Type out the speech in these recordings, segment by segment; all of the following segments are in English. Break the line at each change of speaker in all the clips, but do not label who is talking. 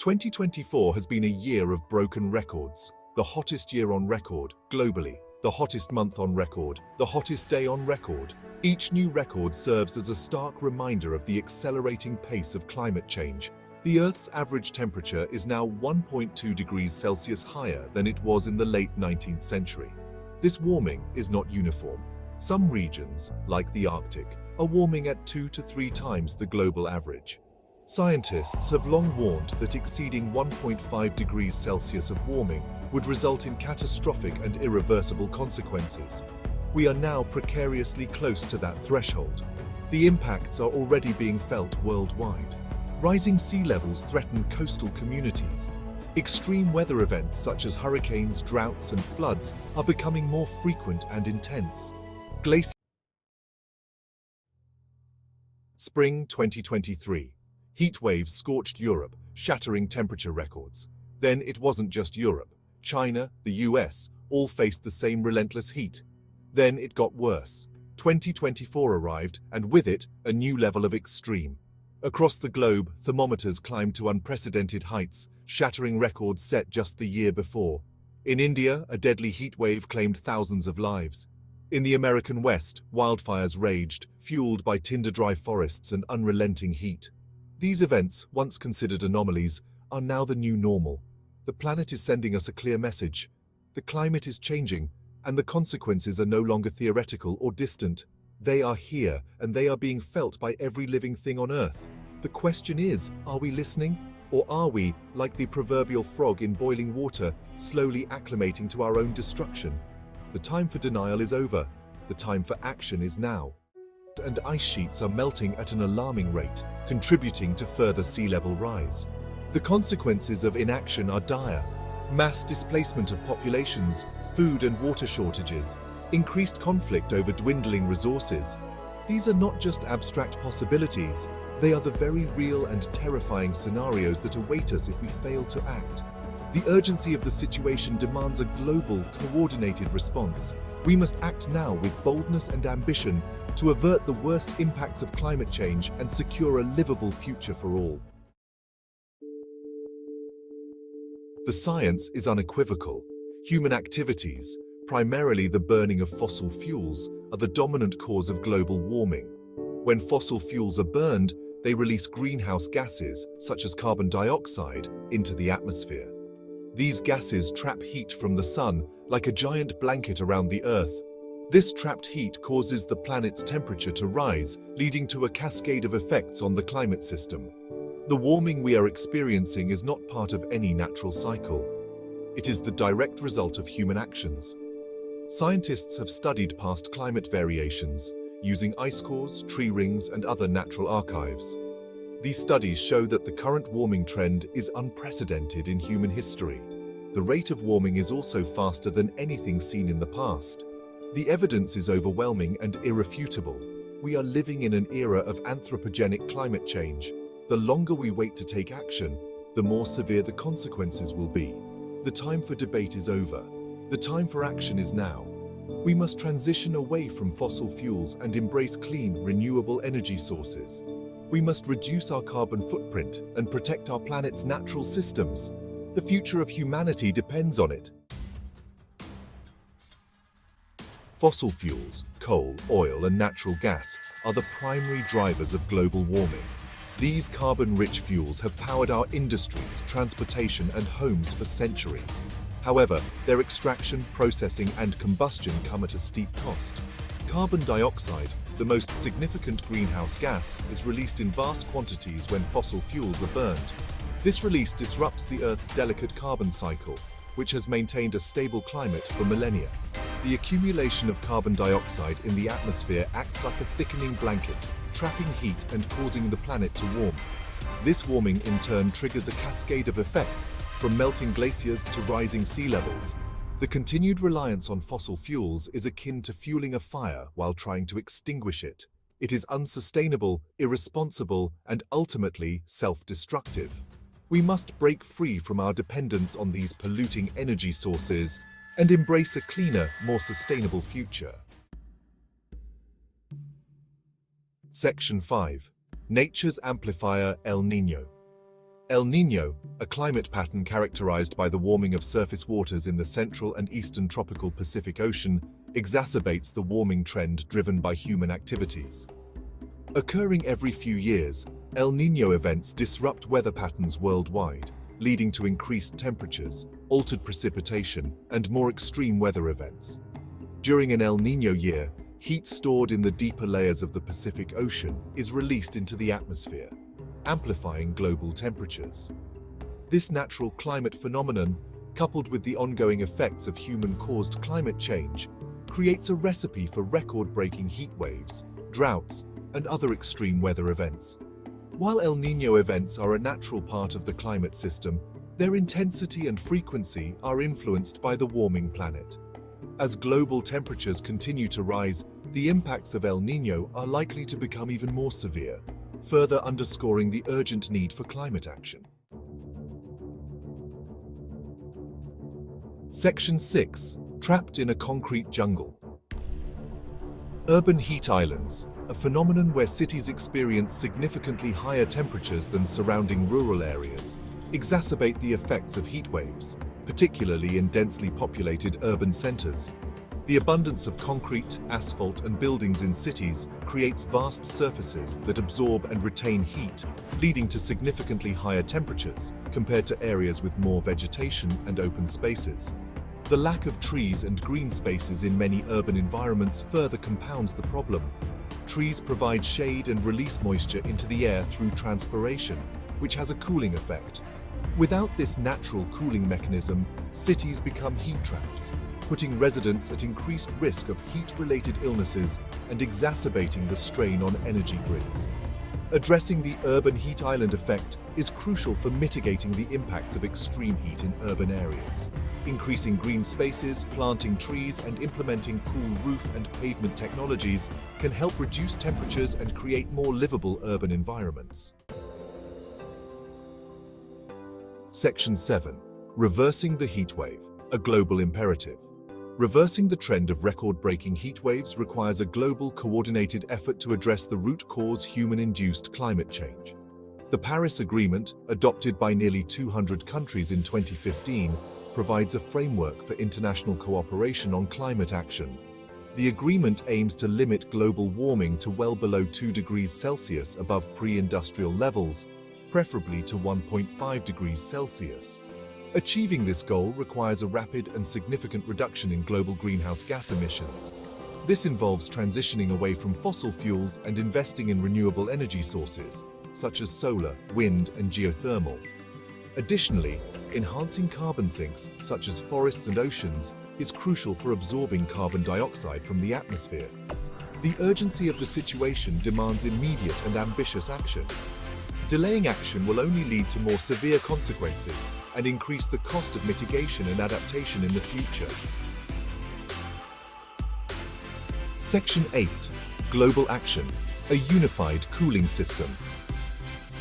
2024 has been a year of broken records. The hottest year on record, globally. The hottest month on record. The hottest day on record. Each new record serves as a stark reminder of the accelerating pace of climate change. The Earth's average temperature is now 1.2 degrees Celsius higher than it was in the late 19th century. This warming is not uniform. Some regions, like the Arctic, are warming at 2 to 3 times the global average. Scientists have long warned that exceeding 1.5 degrees Celsius of warming would result in catastrophic and irreversible consequences. We are now precariously close to that threshold. The impacts are already being felt worldwide. Rising sea levels threaten coastal communities. Extreme weather events such as hurricanes, droughts, and floods are becoming more frequent and intense. Spring 2023. Heatwaves scorched Europe, shattering temperature records. Then it wasn't just Europe. China, the US, all faced the same relentless heat. Then it got worse. 2024 arrived, and with it, a new level of extreme. Across the globe, thermometers climbed to unprecedented heights, shattering records set just the year before. In India, a deadly heatwave claimed thousands of lives. In the American West, wildfires raged, fueled by tinder-dry forests and unrelenting heat. These events, once considered anomalies, are now the new normal. The planet is sending us a clear message. The climate is changing, and the consequences are no longer theoretical or distant. They are here, and they are being felt by every living thing on Earth. The question is, are we listening? Or are we, like the proverbial frog in boiling water, slowly acclimating to our own destruction? The time for denial is over. The time for action is now. And ice sheets are melting at an alarming rate, contributing to further sea level rise. The consequences of inaction are dire. Mass displacement of populations, food and water shortages, increased conflict over dwindling resources. These are not just abstract possibilities, they are the very real and terrifying scenarios that await us if we fail to act. The urgency of the situation demands a global, coordinated response. We must act now with boldness and ambition to avert the worst impacts of climate change and secure a livable future for all. The science is unequivocal. Human activities, primarily the burning of fossil fuels, are the dominant cause of global warming. When fossil fuels are burned, they release greenhouse gases, such as carbon dioxide, into the atmosphere. These gases trap heat from the sun like a giant blanket around the Earth. This trapped heat causes the planet's temperature to rise, leading to a cascade of effects on the climate system. The warming we are experiencing is not part of any natural cycle. It is the direct result of human actions. Scientists have studied past climate variations using ice cores, tree rings, and other natural archives. These studies show that the current warming trend is unprecedented in human history. The rate of warming is also faster than anything seen in the past. The evidence is overwhelming and irrefutable. We are living in an era of anthropogenic climate change. The longer we wait to take action, the more severe the consequences will be. The time for debate is over. The time for action is now. We must transition away from fossil fuels and embrace clean, renewable energy sources. We must reduce our carbon footprint and protect our planet's natural systems. The future of humanity depends on it. Fossil fuels, coal, oil, and natural gas are the primary drivers of global warming. These carbon-rich fuels have powered our industries, transportation, and homes for centuries. However, their extraction, processing, and combustion come at a steep cost. Carbon dioxide, the most significant greenhouse gas, is released in vast quantities when fossil fuels are burned. This release disrupts the Earth's delicate carbon cycle, which has maintained a stable climate for millennia. The accumulation of carbon dioxide in the atmosphere acts like a thickening blanket, trapping heat and causing the planet to warm. This warming in turn triggers a cascade of effects, from melting glaciers to rising sea levels. The continued reliance on fossil fuels is akin to fueling a fire while trying to extinguish it. It is unsustainable, irresponsible, and ultimately self-destructive. We must break free from our dependence on these polluting energy sources and embrace a cleaner, more sustainable future. Section 5. Nature's Amplifier El Niño. El Niño, a climate pattern characterized by the warming of surface waters in the central and eastern tropical Pacific Ocean, exacerbates the warming trend driven by human activities. Occurring every few years, El Niño events disrupt weather patterns worldwide, leading to increased temperatures, altered precipitation, and more extreme weather events. During an El Niño year, heat stored in the deeper layers of the Pacific Ocean is released into the atmosphere, amplifying global temperatures. This natural climate phenomenon, coupled with the ongoing effects of human-caused climate change, creates a recipe for record-breaking heat waves, droughts, and other extreme weather events. While El Niño events are a natural part of the climate system, their intensity and frequency are influenced by the warming planet. As global temperatures continue to rise, the impacts of El Niño are likely to become even more severe, further underscoring the urgent need for climate action. Section 6. Trapped in a concrete jungle. Urban heat islands, a phenomenon where cities experience significantly higher temperatures than surrounding rural areas, exacerbate the effects of heat waves, particularly in densely populated urban centers. The abundance of concrete, asphalt, and buildings in cities creates vast surfaces that absorb and retain heat, leading to significantly higher temperatures compared to areas with more vegetation and open spaces. The lack of trees and green spaces in many urban environments further compounds the problem. Trees provide shade and release moisture into the air through transpiration, which has a cooling effect. Without this natural cooling mechanism, cities become heat traps, putting residents at increased risk of heat-related illnesses and exacerbating the strain on energy grids. Addressing the urban heat island effect is crucial for mitigating the impacts of extreme heat in urban areas. Increasing green spaces, planting trees, and implementing cool roof and pavement technologies can help reduce temperatures and create more livable urban environments. Section 7. Reversing the heat wave, a global imperative. Reversing the trend of record-breaking heat waves requires a global, coordinated effort to address the root cause human-induced climate change. The Paris Agreement, adopted by nearly 200 countries in 2015, provides a framework for international cooperation on climate action. The agreement aims to limit global warming to well below 2 degrees Celsius above pre-industrial levels, preferably to 1.5 degrees Celsius. Achieving this goal requires a rapid and significant reduction in global greenhouse gas emissions. This involves transitioning away from fossil fuels and investing in renewable energy sources, such as solar, wind, and geothermal. Additionally, enhancing carbon sinks, such as forests and oceans, is crucial for absorbing carbon dioxide from the atmosphere. The urgency of the situation demands immediate and ambitious action. Delaying action will only lead to more severe consequences and increase the cost of mitigation and adaptation in the future. Section 8. Global Action, a unified cooling system.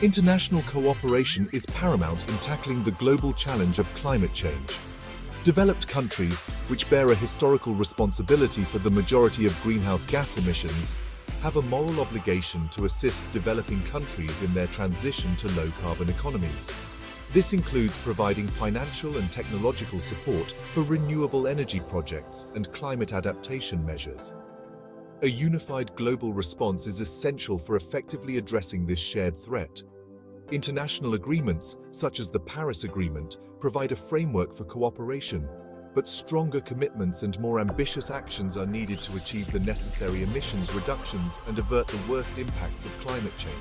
International cooperation is paramount in tackling the global challenge of climate change. Developed countries, which bear a historical responsibility for the majority of greenhouse gas emissions, have a moral obligation to assist developing countries in their transition to low-carbon economies. This includes providing financial and technological support for renewable energy projects and climate adaptation measures. A unified global response is essential for effectively addressing this shared threat. International agreements, such as the Paris Agreement, provide a framework for cooperation, but stronger commitments and more ambitious actions are needed to achieve the necessary emissions reductions and avert the worst impacts of climate change.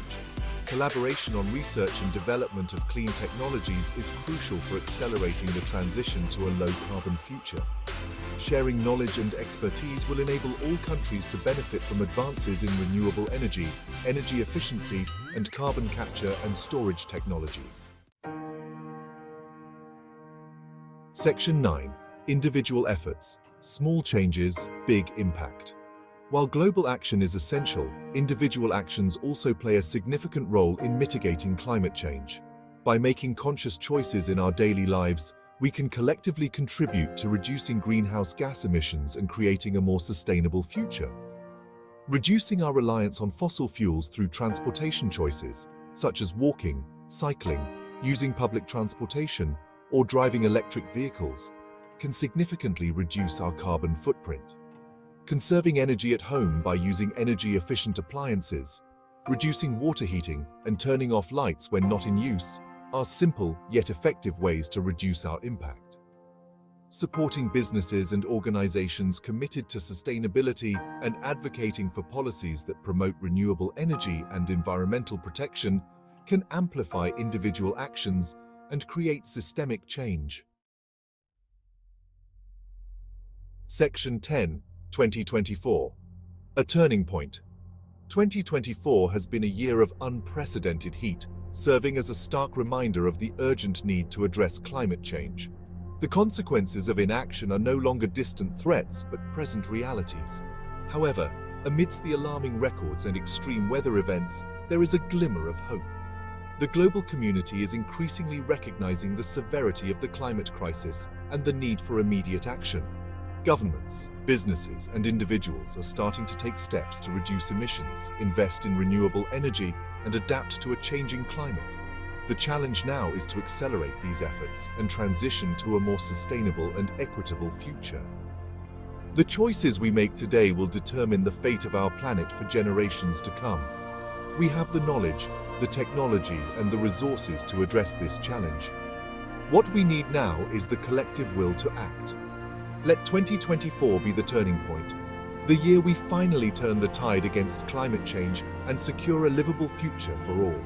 Collaboration on research and development of clean technologies is crucial for accelerating the transition to a low-carbon future. Sharing knowledge and expertise will enable all countries to benefit from advances in renewable energy, energy efficiency, and carbon capture and storage technologies. Section 9. Individual efforts. Small changes, big impact. While global action is essential, individual actions also play a significant role in mitigating climate change. By making conscious choices in our daily lives, we can collectively contribute to reducing greenhouse gas emissions and creating a more sustainable future. Reducing our reliance on fossil fuels through transportation choices, such as walking, cycling, Using public transportation or driving electric vehicles can significantly reduce our carbon footprint. Conserving energy at home by using energy-efficient appliances, reducing water heating, and turning off lights when not in use are simple yet effective ways to reduce our impact. Supporting businesses and organizations committed to sustainability and advocating for policies that promote renewable energy and environmental protection can amplify individual actions and create systemic change. Section 10, 2024. A turning point. 2024 has been a year of unprecedented heat, serving as a stark reminder of the urgent need to address climate change. The consequences of inaction are no longer distant threats but present realities. However, amidst the alarming records and extreme weather events, there is a glimmer of hope. The global community is increasingly recognizing the severity of the climate crisis and the need for immediate action. Governments, businesses, and individuals are starting to take steps to reduce emissions, invest in renewable energy, and adapt to a changing climate. The challenge now is to accelerate these efforts and transition to a more sustainable and equitable future. The choices we make today will determine the fate of our planet for generations to come. We have the knowledge, the technology, and the resources to address this challenge. What we need now is the collective will to act. Let 2024 be the turning point, the year we finally turn the tide against climate change and secure a livable future for all.